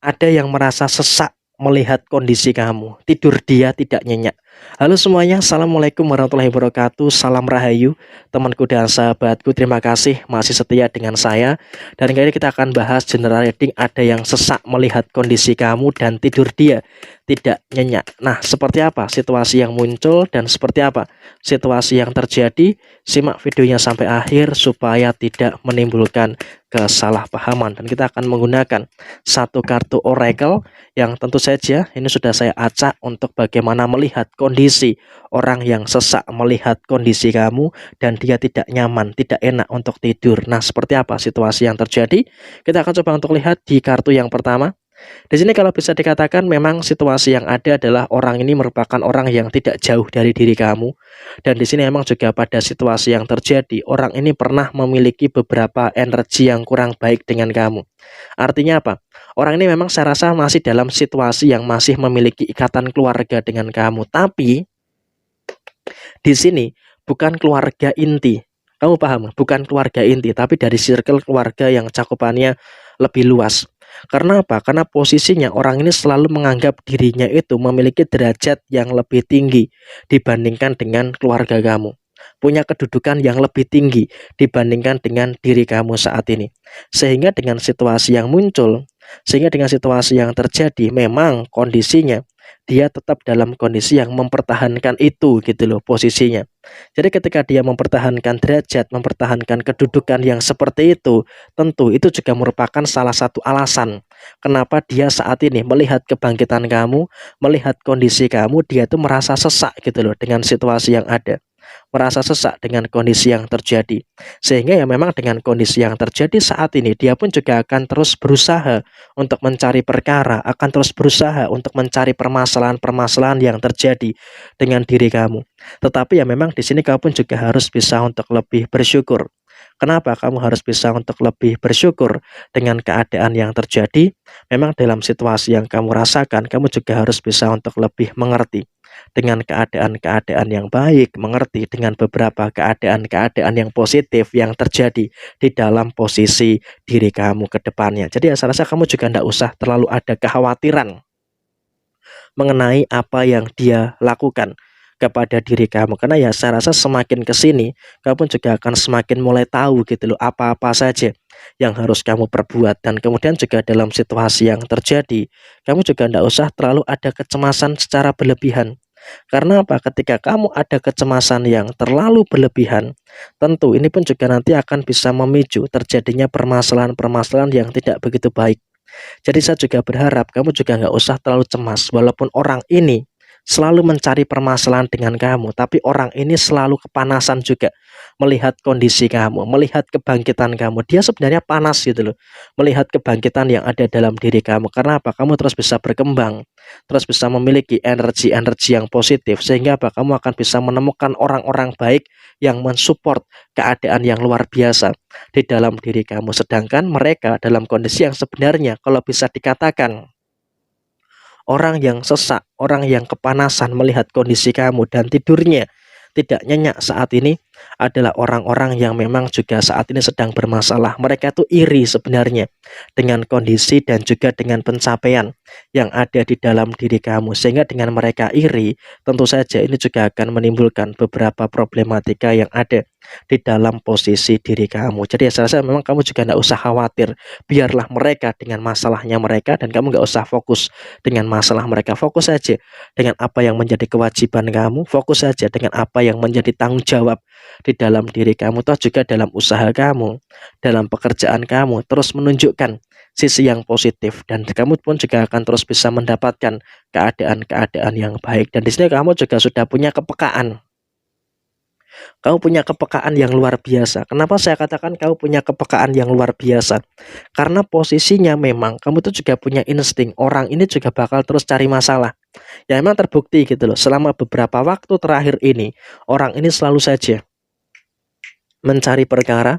Ada yang merasa sesak melihat kondisi kamu, tidur dia tidak nyenyak. Halo semuanya, assalamualaikum warahmatullahi wabarakatuh. Salam rahayu, temanku dan sahabatku. Terima kasih masih setia dengan saya. Dan kali ini kita akan bahas general reading. Ada yang sesak melihat kondisi kamu dan tidur dia tidak nyenyak. Nah, seperti apa situasi yang muncul dan seperti apa situasi yang terjadi? Simak videonya sampai akhir supaya tidak menimbulkan kesalahpahaman. Dan kita akan menggunakan satu kartu oracle yang tentu saja ini sudah saya acak untuk bagaimana melihat kondisi orang yang sesak melihat kondisi kamu dan dia tidak nyaman, tidak enak untuk tidur. Nah, seperti apa situasi yang terjadi? Kita akan coba untuk lihat di kartu yang pertama. Di sini kalau bisa dikatakan memang situasi yang ada adalah orang ini merupakan orang yang tidak jauh dari diri kamu. Dan di sini memang juga pada situasi yang terjadi, orang ini pernah memiliki beberapa energi yang kurang baik dengan kamu. Artinya apa? Orang ini memang saya rasa masih dalam situasi yang masih memiliki ikatan keluarga dengan kamu. Tapi di sini bukan keluarga inti. Kamu paham? Bukan keluarga inti, tapi dari circle keluarga yang cakupannya lebih luas. Karena apa? Karena posisinya orang ini selalu menganggap dirinya itu memiliki derajat yang lebih tinggi dibandingkan dengan keluarga kamu. Punya kedudukan yang lebih tinggi dibandingkan dengan diri kamu saat ini. Sehingga dengan situasi yang muncul, sehingga dengan situasi yang terjadi, memang kondisinya dia tetap dalam kondisi yang mempertahankan itu gitu loh posisinya. Jadi ketika dia mempertahankan derajat, mempertahankan kedudukan yang seperti itu, tentu itu juga merupakan salah satu alasan kenapa dia saat ini melihat kebangkitan kamu, melihat kondisi kamu, dia tuh merasa sesak gitu loh dengan situasi yang ada. Merasa sesak dengan kondisi yang terjadi. Sehingga ya memang dengan kondisi yang terjadi saat ini dia pun juga akan terus berusaha untuk mencari perkara, akan terus berusaha untuk mencari permasalahan-permasalahan yang terjadi dengan diri kamu. Tetapi ya memang di sini kamu pun juga harus bisa untuk lebih bersyukur. Kenapa kamu harus bisa untuk lebih bersyukur dengan keadaan yang terjadi? Memang dalam situasi yang kamu rasakan, kamu juga harus bisa untuk lebih mengerti dengan keadaan-keadaan yang baik, mengerti dengan beberapa keadaan-keadaan yang positif yang terjadi di dalam posisi diri kamu ke depannya. Jadi ya saya rasa kamu juga tidak usah terlalu ada kekhawatiran mengenai apa yang dia lakukan kepada diri kamu, karena ya saya rasa semakin ke sini kamu pun juga akan semakin mulai tahu gitu loh apa-apa saja yang harus kamu perbuat. Dan kemudian juga dalam situasi yang terjadi kamu juga tidak usah terlalu ada kecemasan secara berlebihan. Karena apa? Ketika kamu ada kecemasan yang terlalu berlebihan, tentu ini pun juga nanti akan bisa memicu terjadinya permasalahan-permasalahan yang tidak begitu baik. Jadi saya juga berharap kamu juga nggak usah terlalu cemas, walaupun orang ini selalu mencari permasalahan dengan kamu, tapi orang ini selalu kepanasan juga melihat kondisi kamu, melihat kebangkitan kamu. Dia sebenarnya panas gitu loh, melihat kebangkitan yang ada dalam diri kamu. Karena apa? Kamu terus bisa berkembang, terus bisa memiliki energi-energi yang positif, sehingga apa? Kamu akan bisa menemukan orang-orang baik yang mensupport keadaan yang luar biasa di dalam diri kamu. Sedangkan mereka dalam kondisi yang sebenarnya kalau bisa dikatakan orang yang sesak, orang yang kepanasan melihat kondisi kamu dan tidurnya tidak nyenyak saat ini adalah orang-orang yang memang juga saat ini sedang bermasalah. Mereka tuh iri sebenarnya dengan kondisi dan juga dengan pencapaian yang ada di dalam diri kamu. Sehingga dengan mereka iri, tentu saja ini juga akan menimbulkan beberapa problematika yang ada di dalam posisi diri kamu. Jadi ya saya rasa memang kamu juga tidak usah khawatir. Biarlah mereka dengan masalahnya mereka dan kamu nggak usah fokus dengan masalah mereka. Fokus saja dengan apa yang menjadi kewajiban kamu, fokus saja dengan apa yang menjadi tanggung jawab di dalam diri kamu, toh juga dalam usaha kamu, dalam pekerjaan kamu, terus menunjukkan sisi yang positif dan kamu pun juga akan terus bisa mendapatkan keadaan-keadaan yang baik. Dan di sini kamu juga sudah punya kepekaan. Kamu punya kepekaan yang luar biasa. Kenapa saya katakan kamu punya kepekaan yang luar biasa? Karena posisinya memang kamu tuh juga punya insting. Orang ini juga bakal terus cari masalah. Ya memang terbukti gitu loh. Selama beberapa waktu terakhir ini, orang ini selalu saja mencari perkara,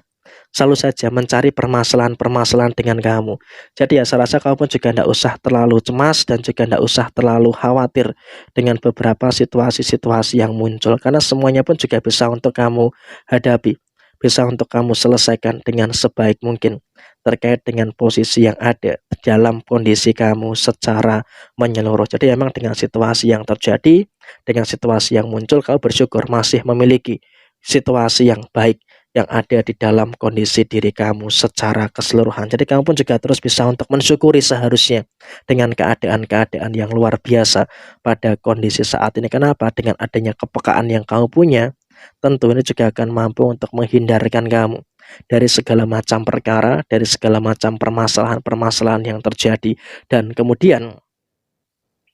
selalu saja mencari permasalahan-permasalahan dengan kamu. Jadi ya saya rasa kamu pun juga tidak usah terlalu cemas dan juga tidak usah terlalu khawatir dengan beberapa situasi-situasi yang muncul. Karena semuanya pun juga bisa untuk kamu hadapi, bisa untuk kamu selesaikan dengan sebaik mungkin terkait dengan posisi yang ada. dalam kondisi kamu secara menyeluruh. Jadi memang dengan situasi yang terjadi, dengan situasi yang muncul, kamu bersyukur masih memiliki situasi yang baik yang ada di dalam kondisi diri kamu secara keseluruhan. Jadi kamu pun juga terus bisa untuk mensyukuri seharusnya dengan keadaan-keadaan yang luar biasa pada kondisi saat ini. Kenapa? Dengan adanya kepekaan yang kamu punya, tentu ini juga akan mampu untuk menghindarkan kamu dari segala macam perkara, dari segala macam permasalahan-permasalahan yang terjadi. Dan kemudian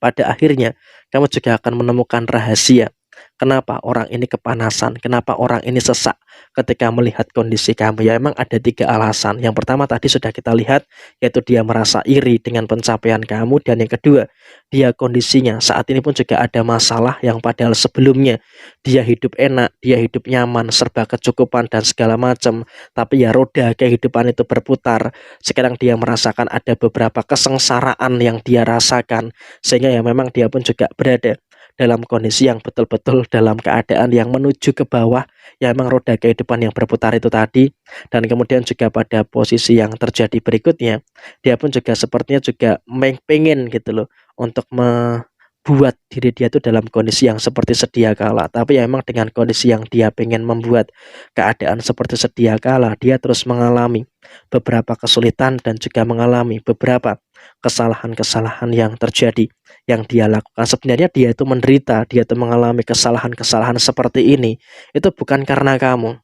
pada akhirnya kamu juga akan menemukan rahasia. Kenapa orang ini kepanasan? Kenapa orang ini sesak ketika melihat kondisi kamu? Ya memang ada 3 alasan. Yang pertama tadi sudah kita lihat, yaitu dia merasa iri dengan pencapaian kamu. Dan yang kedua, dia kondisinya saat ini pun juga ada masalah yang padahal sebelumnya dia hidup enak, dia hidup nyaman, serba kecukupan dan segala macam. Tapi ya roda kehidupan itu berputar. Sekarang dia merasakan ada beberapa kesengsaraan yang dia rasakan, sehingga ya memang dia pun juga berada dalam kondisi yang betul-betul dalam keadaan yang menuju ke bawah, ya memang roda kehidupan yang berputar itu tadi. Dan kemudian juga pada posisi yang terjadi berikutnya, dia pun juga sepertinya juga pengen gitu loh untuk membuat diri dia itu dalam kondisi yang seperti sedia kala. Tapi ya memang dengan kondisi yang dia pengen membuat keadaan seperti sedia kala, dia terus mengalami beberapa kesulitan dan juga mengalami beberapa kesalahan-kesalahan yang terjadi, yang dia lakukan. Sebenarnya dia itu menderita, dia itu mengalami kesalahan-kesalahan seperti ini, itu bukan karena kamu,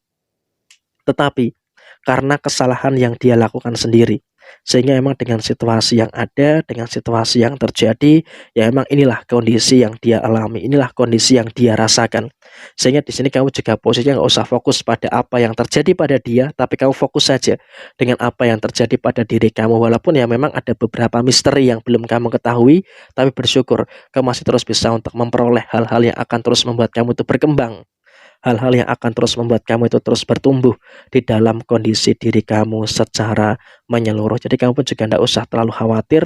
tetapi karena kesalahan yang dia lakukan sendiri. Sehingga memang dengan situasi yang ada, dengan situasi yang terjadi, ya memang inilah kondisi yang dia alami, inilah kondisi yang dia rasakan. Sehingga di sini kamu juga posisinya nggak usah fokus pada apa yang terjadi pada dia, tapi kamu fokus saja dengan apa yang terjadi pada diri kamu. Walaupun ya memang ada beberapa misteri yang belum kamu ketahui, tapi bersyukur kamu masih terus bisa untuk memperoleh hal-hal yang akan terus membuat kamu itu berkembang, hal-hal yang akan terus membuat kamu itu terus bertumbuh di dalam kondisi diri kamu secara menyeluruh. Jadi kamu pun juga tidak usah terlalu khawatir,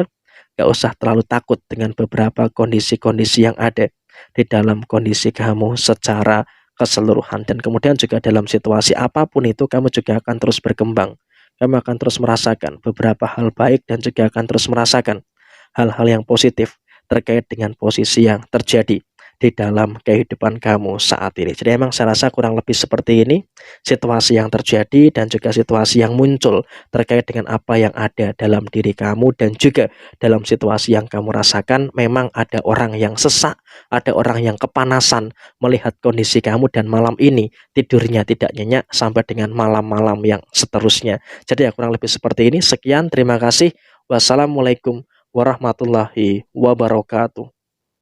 nggak usah terlalu takut dengan beberapa kondisi-kondisi yang ada di dalam kondisi kamu secara keseluruhan. Dan kemudian juga dalam situasi apapun itu kamu juga akan terus berkembang. Kamu akan terus merasakan beberapa hal baik dan juga akan terus merasakan hal-hal yang positif terkait dengan posisi yang terjadi di dalam kehidupan kamu saat ini. Jadi emang saya rasa kurang lebih seperti ini situasi yang terjadi dan juga situasi yang muncul terkait dengan apa yang ada dalam diri kamu. Dan juga dalam situasi yang kamu rasakan, memang ada orang yang sesak, ada orang yang kepanasan melihat kondisi kamu, dan malam ini tidurnya tidak nyenyak sampai dengan malam-malam yang seterusnya. Jadi ya kurang lebih seperti ini. Sekian, terima kasih. Wassalamualaikum warahmatullahi wabarakatuh.